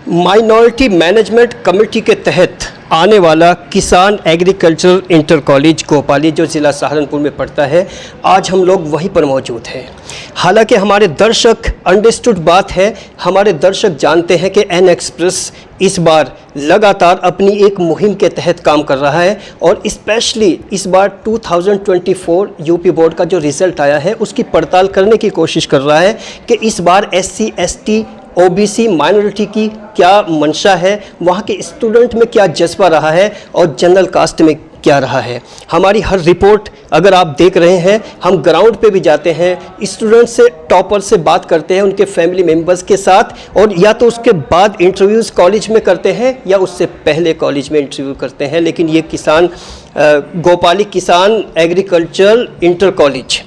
Minority management committee के तहत आने वाला किसान एग्रीकल्चर इंटर कॉलेज गोपाली जो ज़िला सहारनपुर में पड़ता है, आज हम लोग वहीं पर मौजूद हैं। हालांकि हमारे दर्शक अंडरस्टूड बात है, हमारे दर्शक जानते हैं कि एन एक्सप्रेस इस बार लगातार अपनी एक मुहिम के तहत काम कर रहा है और स्पेशली इस बार 2024 यूपी बोर्ड का जो रिज़ल्ट आया है उसकी पड़ताल करने की कोशिश कर रहा है कि इस बार SC ST OBC माइनॉरिटी की क्या मंशा है, वहाँ के स्टूडेंट में क्या जज्बा रहा है और जनरल कास्ट में क्या रहा है। हमारी हर रिपोर्ट अगर आप देख रहे हैं, हम ग्राउंड पे भी जाते हैं, स्टूडेंट से, टॉपर से बात करते हैं, उनके फैमिली मेम्बर्स के साथ, और या तो उसके बाद इंटरव्यूज़ कॉलेज में करते हैं या उससे पहले कॉलेज में इंटरव्यू करते हैं। लेकिन ये गोपाली किसान एग्रीकल्चर इंटर कॉलेज,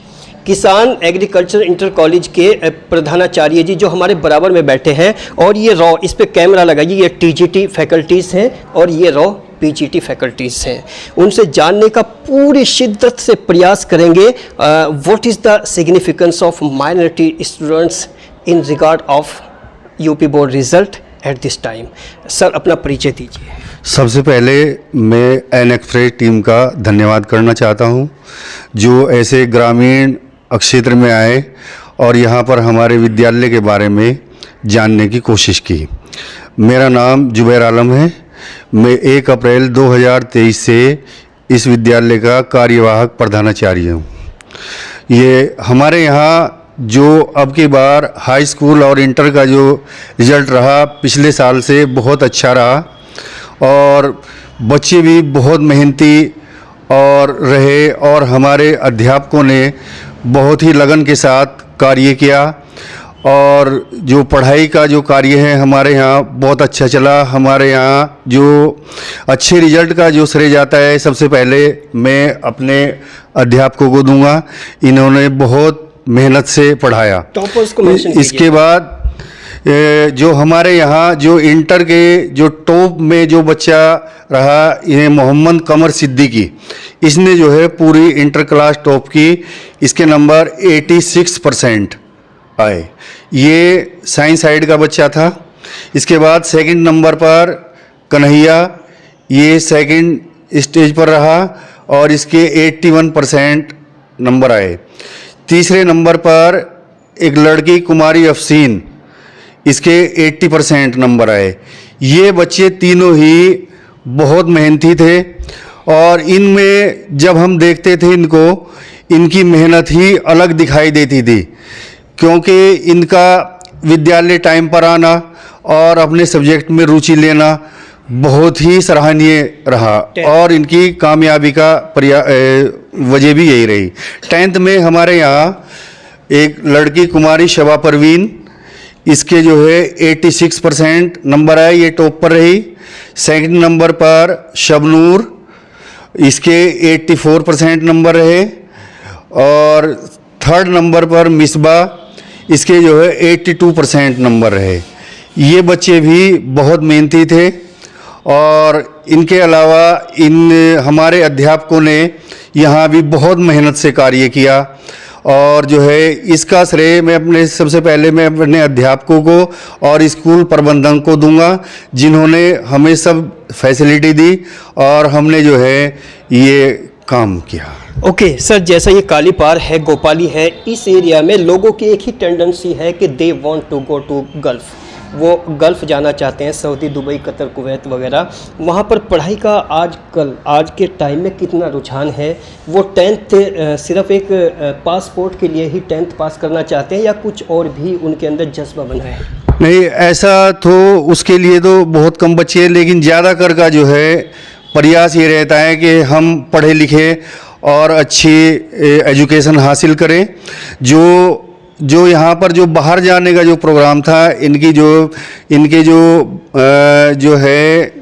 किसान एग्रीकल्चर इंटर कॉलेज के प्रधानाचार्य जी जो हमारे बराबर में बैठे हैं, और ये रॉ, इस पे कैमरा लगाइए, ये TGT फैकल्टीज़ हैं और ये रॉ PGT फैकल्टीज़ हैं। उनसे जानने का पूरी शिद्दत से प्रयास करेंगे what is the significance of minority students in regard of UP board result at this time. Sir, अपना परिचय दीजिए। सबसे पहले मैं एन एक्सप्रेस टीम का धन्यवाद करना चाहता हूं, जो ऐसे ग्रामीण क्षेत्र में आए और यहां पर हमारे विद्यालय के बारे में जानने की कोशिश की। मेरा नाम जुबैर आलम है। मैं 1 अप्रैल 2023 से इस विद्यालय का कार्यवाहक प्रधानाचार्य हूं। ये हमारे यहाँ जो अब की बार हाई स्कूल और इंटर का जो रिज़ल्ट रहा, पिछले साल से बहुत अच्छा रहा और बच्चे भी बहुत मेहनती और रहे और हमारे अध्यापकों ने बहुत ही लगन के साथ कार्य किया और जो पढ़ाई का जो कार्य है हमारे यहाँ बहुत अच्छा चला। हमारे यहाँ जो अच्छे रिजल्ट का जो श्रेय जाता है, सबसे पहले मैं अपने अध्यापकों को दूंगा। इन्होंने बहुत मेहनत से पढ़ाया। टॉपर्स को मेंशन कीजिए। इसके बाद जो हमारे यहाँ जो इंटर के जो टॉप में जो बच्चा रहा, ये मोहम्मद कमर सिद्दीकी, इसने जो है पूरी इंटर क्लास टॉप की। इसके नंबर 86% आए। ये साइंस साइड का बच्चा था। इसके बाद सेकंड नंबर पर कन्हैया, ये सेकंड स्टेज पर रहा और इसके 81% नंबर आए। तीसरे नंबर पर एक लड़की कुमारी अफसीन, इसके 80% नंबर आए। ये बच्चे तीनों ही बहुत मेहनती थे और इनमें जब हम देखते थे इनको, इनकी मेहनत ही अलग दिखाई देती थी, क्योंकि इनका विद्यालय टाइम पर आना और अपने सब्जेक्ट में रुचि लेना बहुत ही सराहनीय रहा और इनकी कामयाबी का वजह भी यही रही। 10th में हमारे यहाँ एक लड़की कुमारी शबा परवीन, इसके जो है 86% नंबर आए, ये टॉप पर रही। सेकंड नंबर पर शबनूर, इसके 84% नंबर रहे और थर्ड नंबर पर मिसबा, इसके जो है 82% नंबर रहे। ये बच्चे भी बहुत मेहनती थे और इनके अलावा हमारे अध्यापकों ने यहाँ भी बहुत मेहनत से कार्य किया और जो है इसका श्रेय मैं सबसे पहले मैं अपने अध्यापकों को और स्कूल प्रबंधन को दूंगा, जिन्होंने हमें सब फैसिलिटी दी और हमने जो है ये काम किया। ओके सर, जैसा ये काली पार है, गोपाली है, इस एरिया में लोगों की एक ही टेंडेंसी है कि they want to go to Gulf. वो गल्फ़ जाना चाहते हैं, सऊदी, दुबई, कतर, कुवैत वगैरह। वहाँ पर पढ़ाई का आज के टाइम में कितना रुझान है? वो 10th सिर्फ एक पासपोर्ट के लिए ही 10th पास करना चाहते हैं या कुछ और भी उनके अंदर जज्बा बना है? नहीं, ऐसा तो उसके लिए तो बहुत कम बच्चे हैं, लेकिन ज़्यादातर का जो है प्रयास ये रहता है कि हम पढ़े लिखे और अच्छी एजुकेशन हासिल करें। जो यहाँ पर जो बाहर जाने का जो प्रोग्राम था, इनके जो है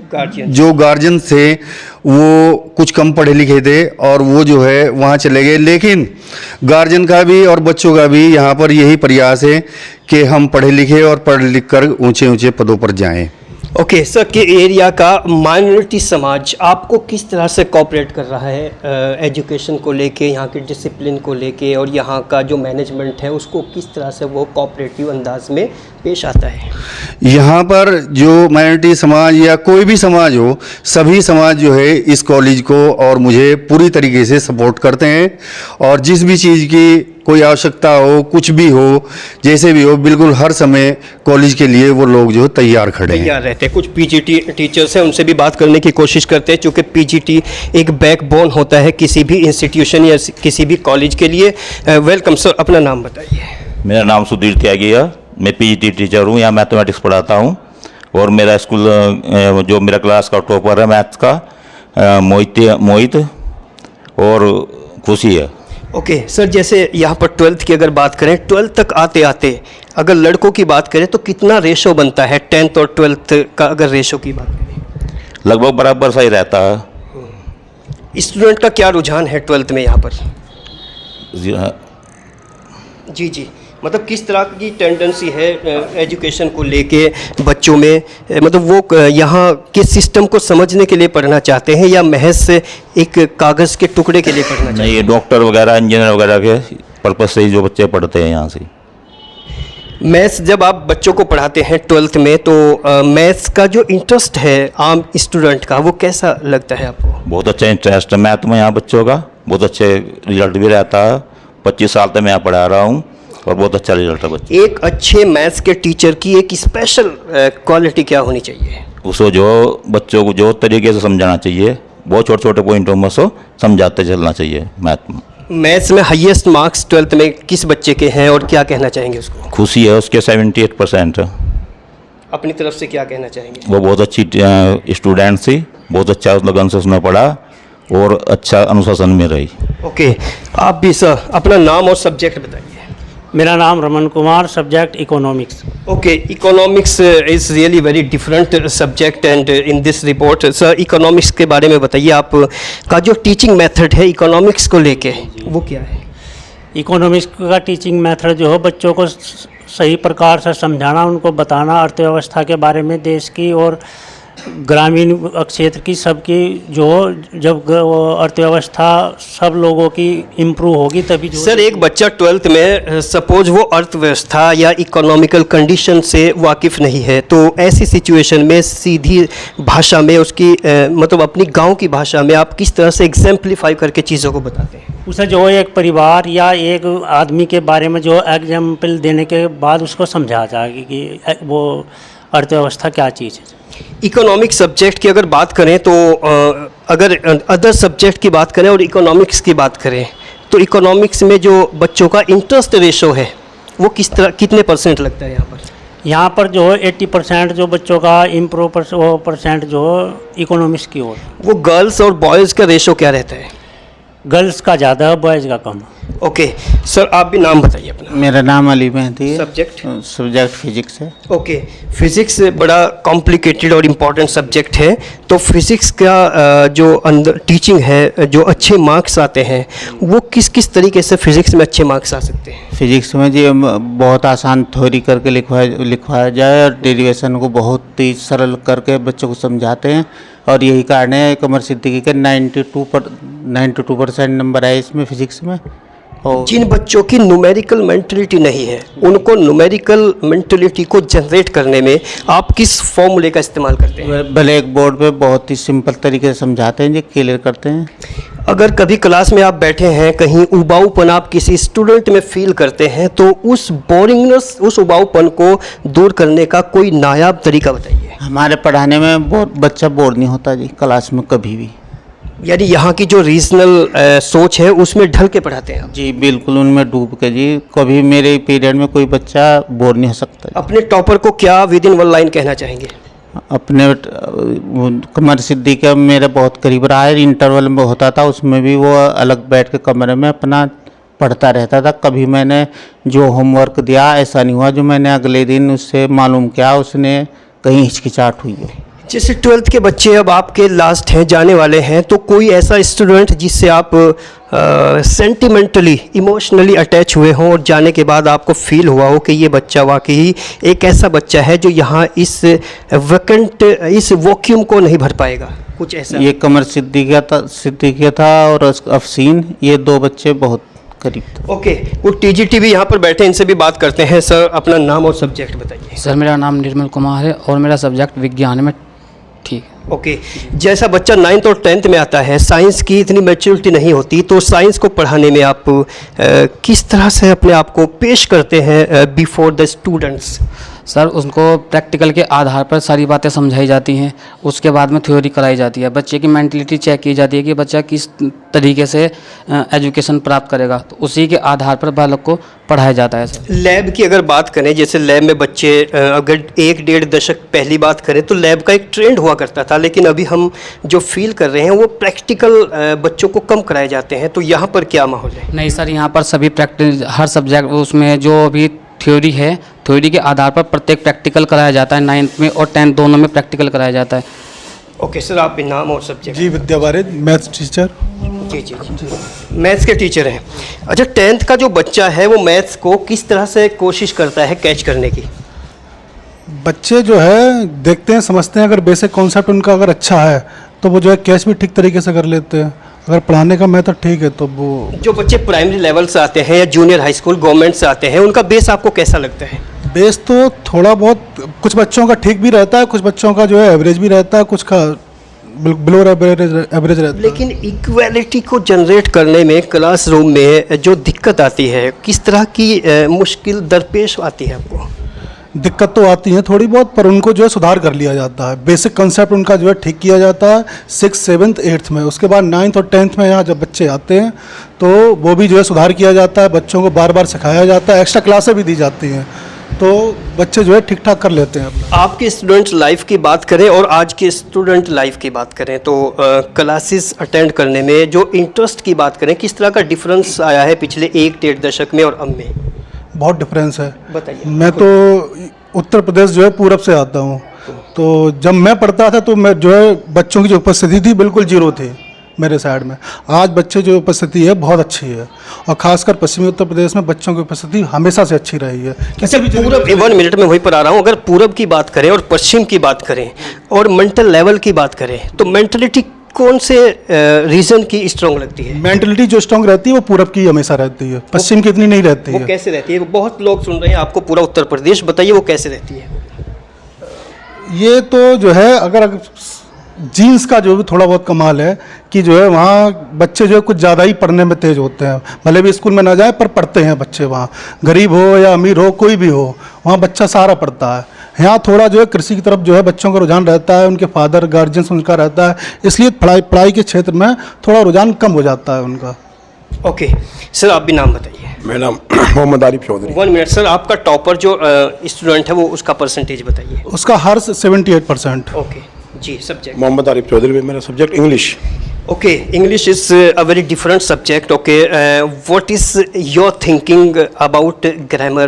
जो गार्जियन थे वो कुछ कम पढ़े लिखे थे और वो जो है वहाँ चले गए। लेकिन गार्जियन का भी और बच्चों का भी यहाँ पर यही प्रयास है कि हम पढ़े लिखे और पढ़ लिख कर ऊंचे ऊंचे पदों पर जाएं। ओके सर, के एरिया का माइनॉरिटी समाज आपको किस तरह से कोऑपरेट कर रहा है एजुकेशन को लेके, यहाँ के डिसिप्लिन को लेके, और यहाँ का जो मैनेजमेंट है उसको किस तरह से वो कोऑपरेटिव अंदाज में पेश आता है? यहाँ पर जो माइनॉरिटी समाज या कोई भी समाज हो, सभी समाज जो है इस कॉलेज को और मुझे पूरी तरीके से सपोर्ट करते हैं, और जिस भी चीज़ की कोई आवश्यकता हो, कुछ भी हो, जैसे भी हो, बिल्कुल हर समय कॉलेज के लिए वो लोग जो तैयार खड़े हैं। तैयार रहते हैं। कुछ पीजीटी टीचर्स हैं, उनसे भी बात करने की कोशिश करते हैं, क्योंकि पीजीटी एक बैकबोन होता है किसी भी इंस्टीट्यूशन या किसी भी कॉलेज के लिए। वेलकम सर, अपना नाम बताइए। मेरा नाम सुधीर त्यागी है, मैं पीजीटी टीचर हूँ, यहाँ मैथमेटिक्स पढ़ाता हूँ, और मेरा स्कूल जो मेरा क्लास का टॉपर है मैथ्स का मोहित और खुशी है। ओके सर, जैसे यहाँ पर 12th की अगर बात करें, 12th तक आते आते अगर लड़कों की बात करें तो कितना रेशो बनता है 10th और 12th का? अगर रेशो की बात करें लगभग बराबर सही रहता है। स्टूडेंट का क्या रुझान है 12th में यहाँ पर? जी जी, मतलब किस तरह की टेंडेंसी है एजुकेशन को लेके बच्चों में? मतलब वो यहाँ के सिस्टम को समझने के लिए पढ़ना चाहते हैं या महज से एक कागज़ के टुकड़े के लिए पढ़ना चाहते हैं? नहीं, ये डॉक्टर वगैरह इंजीनियर वगैरह के पर्पज से ही जो बच्चे पढ़ते हैं यहाँ से। मैथ्स जब आप बच्चों को पढ़ाते हैं 12th में, तो मैथ्स का जो इंटरेस्ट है आम स्टूडेंट का, वो कैसा लगता है आपको? बहुत अच्छा इंटरेस्ट है मैथ में यहाँ बच्चों का, बहुत अच्छे रिजल्ट भी रहता है। 25 साल तक मैं यहाँ पढ़ा रहा हूँ और बहुत अच्छा रिजल्ट है बच्चे। एक अच्छे मैथ्स के टीचर की एक स्पेशल क्वालिटी क्या होनी चाहिए? उसको जो बच्चों को जो तरीके से समझाना चाहिए, बहुत छोटे छोटे पॉइंटों में उसको समझाते चलना चाहिए। मैथ्स में हाईएस्ट मार्क्स 12th में किस बच्चे के हैं और क्या कहना चाहेंगे उसको? खुशी है, उसके 78% है। अपनी तरफ से क्या कहना चाहेंगे? वो बहुत अच्छी स्टूडेंट थी, बहुत अच्छा लगन से उसने पढ़ा और अच्छा अनुशासन में रही। ओके, आप भी सर अपना नाम और सब्जेक्ट बताइए। मेरा नाम Raman Kumar, subject economics. Okay, economics is really very different subject and in this report sir economics के बारे में बताइए। आप का जो टीचिंग मेथड है इकोनॉमिक्स को लेके वो क्या है? इकोनॉमिक्स का टीचिंग मेथड जो है बच्चों को सही प्रकार से समझाना, उनको बताना अर्थव्यवस्था के बारे में, देश की और ग्रामीण क्षेत्र की सबकी, जो जब अर्थव्यवस्था सब लोगों की इम्प्रूव होगी तभी जो। सर, एक बच्चा 12th में सपोज वो अर्थव्यवस्था या इकोनॉमिकल कंडीशन से वाकिफ़ नहीं है, तो ऐसी सिचुएशन में सीधी भाषा में उसकी मतलब अपनी गांव की भाषा में आप किस तरह से एग्जाम्पलीफाई करके चीज़ों को बताते हैं? उसे जो एक परिवार या एक आदमी के बारे में जो एग्जाम्पल देने के बाद उसको समझा जाएगी कि वो अर्थव्यवस्था क्या चीज़ है। इकोनॉमिक सब्जेक्ट की अगर बात करें तो अगर अदर सब्जेक्ट की बात करें और इकोनॉमिक्स की बात करें, तो इकोनॉमिक्स में जो बच्चों का इंटरेस्ट रेशो है वो किस तरह, कितने % लगता है यहाँ पर? यहाँ पर जो 80% जो बच्चों का इम्प्रूव परसेंट जो इकोनॉमिक्स की ओर। वो गर्ल्स और बॉयज़ का रेशो क्या रहता है? गर्ल्स का ज़्यादा, बॉयज़ का कम। ओके सर, आप भी नाम बताइए अपना। मेरा नाम अली मेहदी है। सब्जेक्ट फिजिक्स है। ओके, फिज़िक्स बड़ा कॉम्प्लिकेटेड और इम्पॉर्टेंट सब्जेक्ट है, तो फिज़िक्स का जो अंदर टीचिंग है, जो अच्छे मार्क्स आते हैं, वो किस किस तरीके से फिज़िक्स में अच्छे मार्क्स आ सकते हैं? फिजिक्स में जी बहुत आसान थ्योरी करके लिखवाया जाए और डेरिवेशन को बहुत ही सरल करके बच्चों को समझाते हैं, और यही कारण है कमर सिद्दीकी के 92% नंबर आए इसमें फिजिक्स में। और जिन बच्चों की न्यूमेरिकल मेंटलिटी नहीं है, उनको न्यूमेरिकल मेंटलिटी को जनरेट करने में आप किस फॉर्मूले का इस्तेमाल करते हैं? ब्लैक बोर्ड पे बहुत ही सिंपल तरीके से समझाते हैं जी, क्लियर करते हैं। अगर कभी क्लास में आप बैठे हैं, कहीं उबाऊपन आप किसी स्टूडेंट में फील करते हैं, तो उस बोरिंगनेस, उस उबाऊपन को दूर करने का कोई नायाब तरीका बताइए। हमारे पढ़ाने में बहुत बच्चा बोर नहीं होता जी क्लास में कभी भी। यानी यहाँ की जो रीजनल सोच है उसमें ढल के पढ़ाते हैं आप? जी बिल्कुल, उनमें डूब के जी, कभी मेरे पीरियड में कोई बच्चा बोर नहीं हो सकता। अपने टॉपर को क्या विद इन 1 लाइन कहना चाहेंगे? अपने कमर सिद्दीकी का मेरे बहुत करीब रहा है, इंटरवल में होता था, उसमें भी वो अलग बैठ के कमरे में अपना पढ़ता रहता था। कभी मैंने जो होमवर्क दिया ऐसा नहीं हुआ जो मैंने अगले दिन उससे मालूम किया उसने कहीं हिचकिचाहट हुई है। जैसे 12th के बच्चे अब आपके लास्ट हैं, जाने वाले हैं, तो कोई ऐसा स्टूडेंट जिससे आप सेंटिमेंटली इमोशनली अटैच हुए हों और जाने के बाद आपको फील हुआ हो कि ये बच्चा वाकई एक ऐसा बच्चा है जो यहाँ इस वैक्यूम को नहीं भर पाएगा, कुछ ऐसा? ये कमर सिद्दीकी था और अफसीन, ये 2 बच्चे बहुत करीब थे। ओके, वो टीजीटी भी यहाँ पर बैठे, इनसे भी बात करते हैं। सर, अपना नाम और सब्जेक्ट बताइए। सर, मेरा नाम निर्मल कुमार है और मेरा सब्जेक्ट विज्ञान में। ठीक है। ओके, जैसा बच्चा 9th और 10th में आता है, साइंस की इतनी मैच्योरिटी नहीं होती, तो साइंस को पढ़ाने में आप किस तरह से अपने आप को पेश करते हैं बिफोर द स्टूडेंट्स? सर, उनको प्रैक्टिकल के आधार पर सारी बातें समझाई जाती हैं, उसके बाद में थ्योरी कराई जाती है, बच्चे की मेंटलिटी चेक की जाती है कि बच्चा किस तरीके से एजुकेशन प्राप्त करेगा, तो उसी के आधार पर बालक को पढ़ाया जाता है। सर, लैब की अगर बात करें, जैसे लैब में बच्चे अगर 1-1.5 दशक पहली बात करें तो लैब का एक ट्रेंड हुआ करता था, लेकिन अभी हम जो फील कर रहे हैं वो प्रैक्टिकल बच्चों को कम कराए जाते हैं, तो यहाँ पर क्या माहौल है? नहीं सर, यहाँ पर सभी प्रैक्टिस, हर सब्जेक्ट उसमें जो भी थ्योरी है, थ्योरी के आधार पर प्रत्येक प्रैक्टिकल कराया जाता है। 9th में और 10th दोनों में प्रैक्टिकल कराया जाता है। ओके सर, आप भी नाम और सब्जेक्ट? जी, विद्या वारिद, मैथ्स टीचर। जी, मैथ्स के टीचर हैं। अच्छा, 10th का जो बच्चा है वो मैथ्स को किस तरह से कोशिश करता है कैच करने की? बच्चे जो है देखते हैं, समझते हैं, अगर बेसिक कॉन्सेप्ट उनका अगर अच्छा है तो वो जो है कैच भी ठीक तरीके से कर लेते हैं। अगर पढ़ाने का मेथड ठीक है तो वो, जो बच्चे प्राइमरी लेवल से आते हैं या जूनियर हाई स्कूल गवर्नमेंट से आते हैं, उनका बेस आपको कैसा लगता है? बेस तो थोड़ा बहुत कुछ बच्चों का ठीक भी रहता है, कुछ बच्चों का जो है एवरेज भी रहता है, कुछ का बिलो एवरेज रहता है। लेकिन इक्वालिटी को जनरेट करने में क्लासरूम में जो दिक्कत आती है, किस तरह की मुश्किल दरपेश आती है आपको? दिक्कत तो आती है थोड़ी बहुत, पर उनको जो है सुधार कर लिया जाता है। बेसिक कंसेप्ट उनका जो है ठीक किया जाता है 6th, 7th, 8th में। उसके बाद 9th और 10th में यहाँ जब बच्चे आते हैं तो वो भी जो है सुधार किया जाता है, बच्चों को बार बार सिखाया जाता है, एक्स्ट्रा क्लासें भी दी जाती हैं, तो बच्चे जो है ठीक ठाक कर लेते हैं अपना। आपके स्टूडेंट लाइफ की बात करें और आज के स्टूडेंट लाइफ की बात करें तो क्लासेस अटेंड करने में जो इंटरेस्ट की बात करें, किस तरह का डिफरेंस आया है पिछले 1-1.5 दशक में और अब में? बहुत डिफरेंस है। बताइए। मैं तो उत्तर प्रदेश जो है पूरब से आता हूँ, तो जब मैं पढ़ता था तो मैं जो है बच्चों की जो उपस्थिति थी बिल्कुल जीरो थी मेरे साइड में। आज बच्चे जो उपस्थिति है बहुत अच्छी है, और खासकर पश्चिमी उत्तर प्रदेश में बच्चों की उपस्थिति हमेशा से अच्छी रही है। अच्छा, पूरब 1 मिनट में वहीं पर आ रहा हूँ। अगर पूरब की बात करें और पश्चिम की बात करें और मेंटल लेवल की बात करें, तो मेंटलिटी कौन से रीजन की स्ट्रॉन्ग लगती है? मेंटलिटी जो स्ट्रॉन्ग रहती है वो पूरब की हमेशा रहती है, पश्चिम की इतनी नहीं रहती वो है। कैसे रहती है? बहुत लोग सुन रहे हैं आपको पूरा उत्तर प्रदेश, बताइए वो कैसे रहती है? ये तो जो है अगर जीन्स का जो भी थोड़ा बहुत कमाल है कि जो है वहाँ बच्चे जो है कुछ ज़्यादा ही पढ़ने में तेज होते हैं, भले भी स्कूल में ना जाए पर पढ़ते हैं बच्चे। वहाँ गरीब हो या अमीर हो, कोई भी हो, वहाँ बच्चा सारा पढ़ता है। यहाँ थोड़ा जो है कृषि की तरफ जो है बच्चों का रुझान रहता है, उनके फादर गार्जियंस उनका रहता है, इसलिए पढ़ाई के क्षेत्र में थोड़ा रुझान कम हो जाता है उनका। ओके सर, आप भी नाम बताइए। मेरा नाम मोहम्मद आरिफ चौधरी। 1 मिनट सर, आपका टॉपर जो स्टूडेंट है वो उसका परसेंटेज बताइए। उसका हर 78%। ओके जी, सब्जेक्ट? मोहम्मद आरिफ चौधरी। मेरा subject English. Okay, English is a very different subject. Okay, what is your thinking about grammar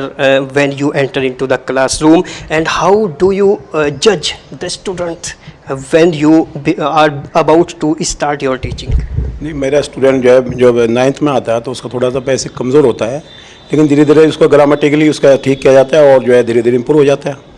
when you enter into the classroom, and how do you judge the student when you are about to start your teaching? नहीं, मेरा student जो है जब 9th में आता है तो उसका थोड़ा सा बेसिक कमज़ोर होता है, लेकिन धीरे धीरे उसको ग्रामेटिकली उसका ठीक किया जाता है और जो है धीरे धीरे इम्प्रूव हो जाता है।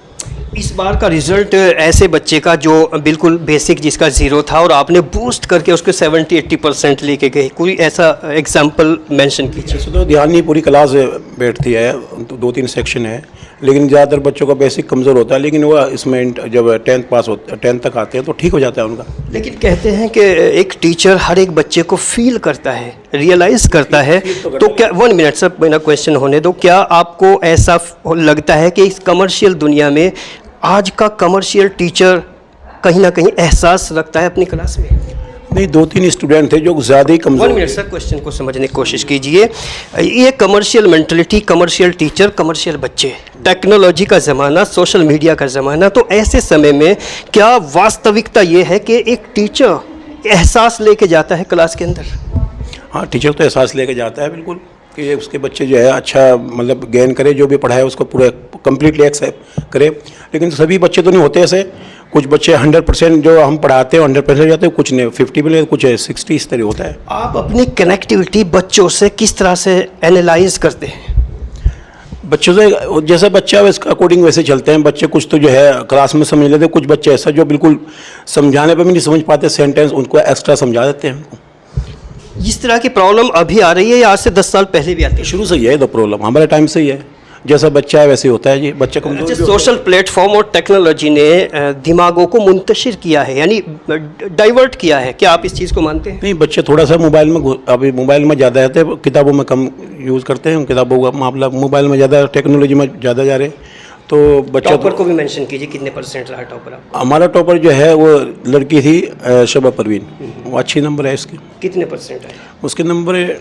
इस बार का रिजल्ट ऐसे बच्चे का जो बिल्कुल बेसिक जिसका 0 था और आपने बूस्ट करके उसको 70-80% लेके गए, कोई ऐसा एग्जाम्पल मेंशन कीजिए। ऐसे तो ध्यान नहीं, पूरी क्लास बैठती है, 2-3 सेक्शन है, लेकिन ज़्यादातर बच्चों का बेसिक कमज़ोर होता है, लेकिन वो इसमें जब 10th तक आते हैं तो ठीक हो जाता है उनका। लेकिन कहते हैं कि एक टीचर हर एक बच्चे को फील करता है, रियलाइज़ करता है, तो क्या 1 मिनट सर मेरा क्वेश्चन होने दो, क्या आपको ऐसा लगता है कि इस कमर्शियल दुनिया में आज का कमर्शियल टीचर कहीं ना कहीं एहसास रखता है अपनी क्लास में? नहीं, 2-3 स्टूडेंट थे जो ज़्यादा ही कमज़ोर। 1 मिनट सर, क्वेश्चन को समझने की कोशिश कीजिए। ये commercial mentality, commercial teacher, commercial बच्चे, टेक्नोलॉजी का ज़माना, सोशल मीडिया का ज़माना, तो ऐसे समय में क्या वास्तविकता ये है कि एक टीचर एहसास लेके जाता है क्लास के अंदर? हाँ, टीचर तो एहसास लेके जाता है बिल्कुल कि उसके बच्चे जो है अच्छा मतलब गेन करे, जो भी पढ़ाए उसको पूरा कम्प्लीटली एक्सेप्ट करे, लेकिन सभी बच्चे तो नहीं होते ऐसे। कुछ बच्चे 100% जो हम पढ़ाते हैं 100% जाते हैं, कुछ नहीं 50 भी, कुछ 60 इस तरह होता है। आप अपनी कनेक्टिविटी बच्चों से किस तरह से एनालाइज करते हैं? बच्चों से जैसा बच्चा है इसका अकॉर्डिंग वैसे चलते हैं। बच्चे कुछ तो जो है क्लास में समझ लेते हैं, कुछ बच्चे ऐसा जो बिल्कुल समझाने पे भी नहीं समझ पाते सेंटेंस, उनको एक्स्ट्रा समझा देते हैं। इस तरह की प्रॉब्लम अभी आ रही है या आज से 10 साल पहले भी आती है? शुरू से ही है तो प्रॉब्लम, हमारे टाइम से ही है। जैसा बच्चा है वैसे होता है जी, बच्चे कमजोर। अच्छा, सोशल प्लेटफॉर्म और टेक्नोलॉजी ने दिमागों को मुंतशिर किया है, यानी डाइवर्ट किया है, क्या आप इस चीज़ को मानते हैं? नहीं, बच्चे थोड़ा सा मोबाइल में अभी मोबाइल में ज़्यादा रहते हैं, किताबों में कम यूज़ करते हैं। किताबों का मामला मोबाइल में ज़्यादा, टेक्नोलॉजी में ज़्यादा जा रहे हैं, तो बच्चा। टॉपर को भी मेंशन कीजिए, कितने % रहा टॉपर आपका? हमारा टॉपर जो है वो लड़की थी शबा परवीन, वो अच्छी नंबर है इसके। कितने % आए? उसके नंबर है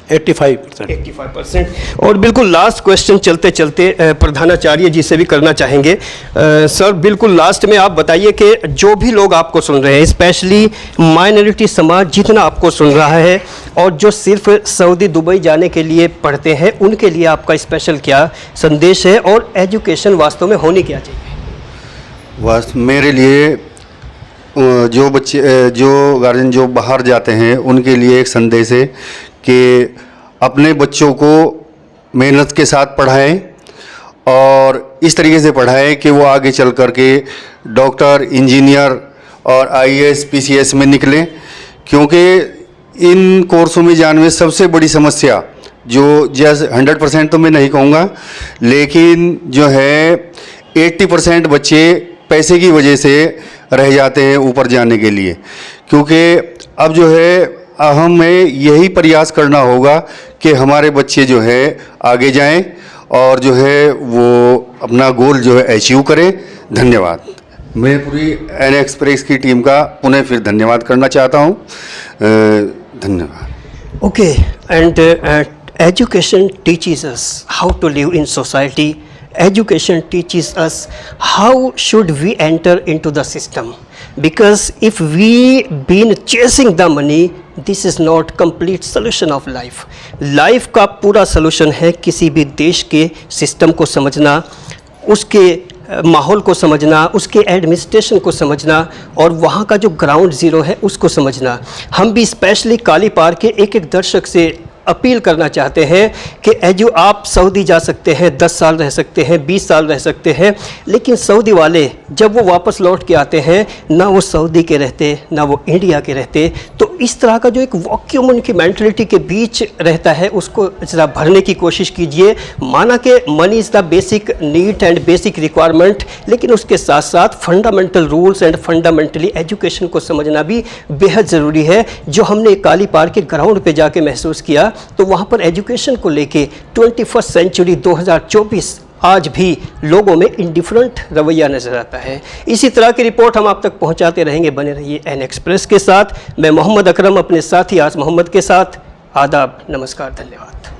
85%। 85%। और बिल्कुल लास्ट क्वेश्चन चलते चलते प्रधानाचार्य जी से भी करना चाहेंगे। सर, बिल्कुल लास्ट में आप बताइए कि जो भी लोग आपको सुन रहे हैं, स्पेशली माइनॉरिटी समाज जितना आपको सुन रहा है और जो सिर्फ सऊदी दुबई जाने के लिए पढ़ते हैं, उनके लिए आपका स्पेशल क्या संदेश है और एजुकेशन वास्तव में होनी क्या चाहिए? मेरे लिए जो बच्चे, जो गार्जियन जो बाहर जाते हैं, उनके लिए एक संदेश है कि अपने बच्चों को मेहनत के साथ पढ़ाएं और इस तरीके से पढ़ाएं कि वो आगे चल कर के डॉक्टर, इंजीनियर और IAS, PCS में निकलें। क्योंकि इन कोर्सों में जाने में सबसे बड़ी समस्या जो जैसे 100% तो मैं नहीं कहूँगा, लेकिन जो है 80% बच्चे पैसे की वजह से रह जाते हैं ऊपर जाने के लिए। क्योंकि अब जो है हमें यही प्रयास करना होगा कि हमारे बच्चे जो है आगे जाएं और जो है वो अपना गोल जो है अचीव करें। धन्यवाद। मैं पूरी एन एक्सप्रेस की टीम का पुनः फिर धन्यवाद करना चाहता हूं। धन्यवाद। Okay, and education teaches us how to live in society. Education teaches us how should we enter into the system, because if we been chasing the money, this is not complete solution of life. Life का पूरा solution है किसी भी देश के system को समझना, उसके माहौल को समझना, उसके एडमिनिस्ट्रेशन को समझना और वहाँ का जो ग्राउंड ज़ीरो है उसको समझना। हम भी स्पेशली काली पार के एक एक दर्शक से अपील करना चाहते हैं कि आप सऊदी जा सकते हैं, 10 साल रह सकते हैं, 20 साल रह सकते हैं, लेकिन सऊदी वाले जब वो वापस लौट के आते हैं, ना वो सऊदी के रहते ना वो इंडिया के रहते। तो इस तरह का जो एक वैक्यूम उनकी मेंटलिटी के बीच रहता है, उसको ज़रा भरने की कोशिश कीजिए। माना कि money is the basic need and basic requirement, लेकिन उसके साथ साथ fundamental rules and fundamentally education को समझना भी बेहद ज़रूरी है। जो हमने काली पार के ग्राउंड पे जाके महसूस किया, तो वहाँ पर एजुकेशन को लेके 21st सेंचुरी 2024 आज भी लोगों में इंडिफरेंट रवैया नज़र आता है। इसी तरह की रिपोर्ट हम आप तक पहुँचाते रहेंगे। बने रहिए एन एक्सप्रेस के साथ। मैं मोहम्मद अकरम अपने साथी आज मोहम्मद के साथ। आदाब, नमस्कार, धन्यवाद।